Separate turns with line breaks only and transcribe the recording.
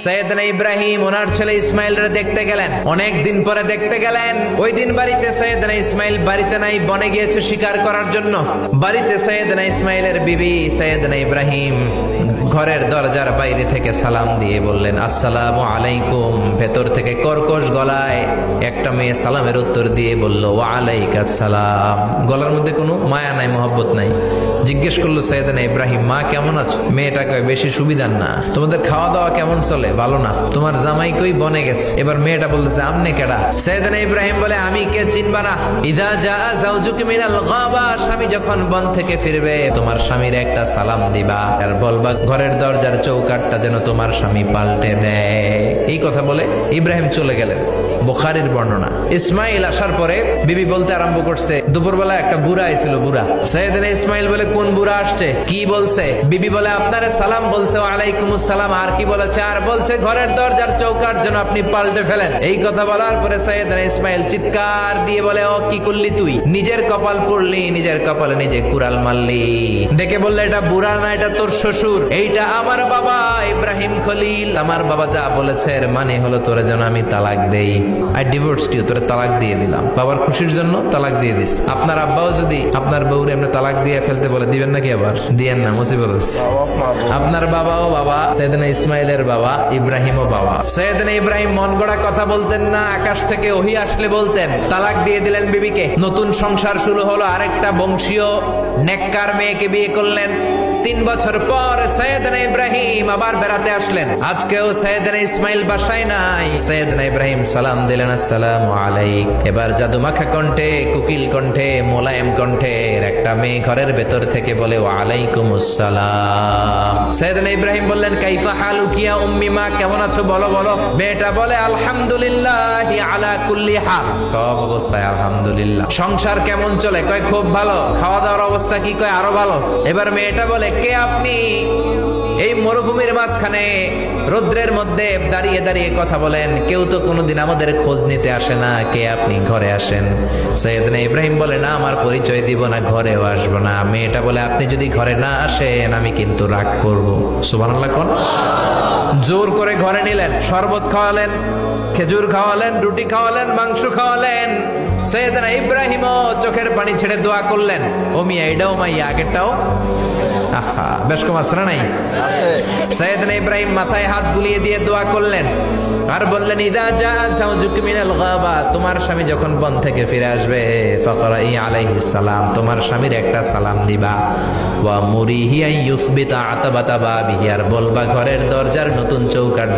সৈয়দনা ইব্রাহিম ওনার ছেলে ইসমাইলরে দেখতে গেলেন। অনেক দিন পরে দেখতে গেলেন। ওই দিন বাড়িতে সৈয়দনা ইসমাইল বাড়িতে নাই, বনে গিয়েছে শিকার করার জন্য। বাড়িতে সৈয়দনা ইসমাইলের বিবি সৈয়দনা ইব্রাহিম ঘরের দরজার বাইরে থেকে সালাম দিয়ে বললেন, আসসালামু আলাইকুম। ভেতর থেকে কর্কশ গলায় একটা মেয়ে সালামের উত্তর দিয়ে বলল, ওয়া আলাইকাস সালাম। গলার মধ্যে কোনো মায়া নাই, মহব্বত নাই। জিজ্ঞেস করলো সৈয়দনা ইব্রাহিম, মা কেমন আছো? মেয়েটা কয়, বেশি সুবিধার না। তোমাদের খাওয়া দাওয়া কেমন চলে? ভালো না। তোমার জামাই কই? বনে গেছে। এবার মেয়েটা বলতেছে, আমনে কেডা? সৈয়দনা ইব্রাহিম বলে, আমি কে চিনবা না? ইদা জা যাওজুকি মিনাল গাবা, স্বামী যখন বন থেকে ফিরবে তোমার স্বামীর একটা সালাম দিবা আর বলবা ঘরের দরজার চৌকাঠটা যেন তোমার স্বামী পাল্টে দেয়। এই কথা বলে ইব্রাহিম চলে গেলেন। বুখারীর বর্ণনা। ইসমাইল আসার পরে বিবি বলতে আরম্ভ করছে, দুপুরবেলা একটা বুড়া আইছিল। বুড়া সৈয়দনা ইসমাইল বলে, কোন বুড়া আসছে? কি বলছে? বিবি বলে, আপনারে সালাম বলছে। ওয়ালাইকুমুস সালাম। আর কি বলেছে? আর বলছে ঘরের দরজার চৌকাঠ যেন আপনি পাল্টে ফেলেন। এই কথা বলার পরে সৈয়দনা ইসমাইল চিৎকার দিয়ে বলে, ও কি করলি তুই? নিজের কপাল পড়লি, নিজের কপালে নিজে কুড়াল মারলি। দেখে বললে, এটা বুড়া না, এটা তোর শ্বশুর। এইটা আমার বাবা ইব্রাহিম খলিল। আমার বাবা যা বলেছে এর মানে হলো তোরে যেন আমি তালাক দেই। আই ডিভোর্সড ইউ, তোরে তালাক দিয়ে দিলাম। বাবার খুশির জন্য তালাক দিয়ে দিস। আপনার আব্বাও যদি আপনার বউরে এমনি তালাক দিয়ে ফেলতে বলে, দিবেন নাকি? আবার দিয়েন না, মুসিবত আছে। আপনার বাবাও বাবা, সৈয়দনা ইসমাইলের বাবা, ইব্রাহিমও বাবা। সৈয়দনা ইব্রাহিম মন গড়া কথা বলতেন না, আকাশ থেকে ওহী আসলে বলতেন। তালাক দিয়ে দিলেন বিবিকে। নতুন সংসার শুরু হলো। আরেকটা বংশীয় নেককার মেয়েকে বিয়ে করলেন। 3 বছর পর সৈয়দনা ইব্রাহিম আবার বেড়াতে আসলেন। আজকেও সৈয়দনা ইসমাইল বাসায় নাই। সৈয়দনা ইব্রাহিম সালাম দিলেন, আসসালামু আলাইক। এবার জাদুমাখা কণ্ঠে, কুকিল কণ্ঠে, মোলায়েম কণ্ঠের একটা মেয়ে ঘরের ভেতর থেকে বলে, ওয়া আলাইকুমুস সালাম। সৈয়দনা ইব্রাহিম বললেন, কাইফা হালুকি ইয়া উম্মি, মা কেমন আছো? বলো বলো। মেয়েটা বলে, আলহামদুলিল্লাহি আলা কুল্লি হাল। সব অবস্থায় আলহামদুলিল্লাহ। সংসার কেমন চলে? কয় খুব ভালো। খাওয়া দাওয়ার অবস্থা কি? কয় আরো ভালো। এবার মেয়েটা বলে, কে আপনি? এই মরুভূমির মাঝখানে রৌদ্রের মধ্যে দাঁড়িয়ে দাঁড়িয়ে কথা বলেন, কেউ তো কোনোদিন আমাদের খোঁজ নিতে আসে না। কে আপনি? ঘরে আসেন। সৈয়দনা ইব্রাহিম বলে, না, আমার পরিচয় দিব না, ঘরেও আসবো না। মেয়েটা বলে, আপনি যদি ঘরে না আসেন আমি কিন্তু রাগ করব। সুবহানাল্লাহ কোন। জোর করে ঘরে নিলেন, শরবত খাওয়ালেন, খেজুর খাওয়ালেন, রুটি খাওয়ালেন, মাংস খাওয়ালেন। সৈয়দনা ইব্রাহিমও চোখের পানি ছেড়ে দোয়া করলেন, ও মিয়া, এটাও মাইয়া, আগেরটাও। আহা, বেশ কম আসরা নাই। সৈয়দনা ইব্রাহিম মাথায় হাত বুলিয়ে দিয়ে দোয়া করলেন আর বললেন, ইদা জা যাওজুকি মিনাল গাবা, তোমার স্বামী যখন বন থেকে ফিরে আসবে, ফাকরাই আলাইহিস সালাম, তোমার স্বামীর একটা সালাম দিবা। ওয়া মুরিহি আন ইউসবিতা আতাবাতা বাবিহি, আর বলবা ঘরের দরজার নতুন চৌকাঠ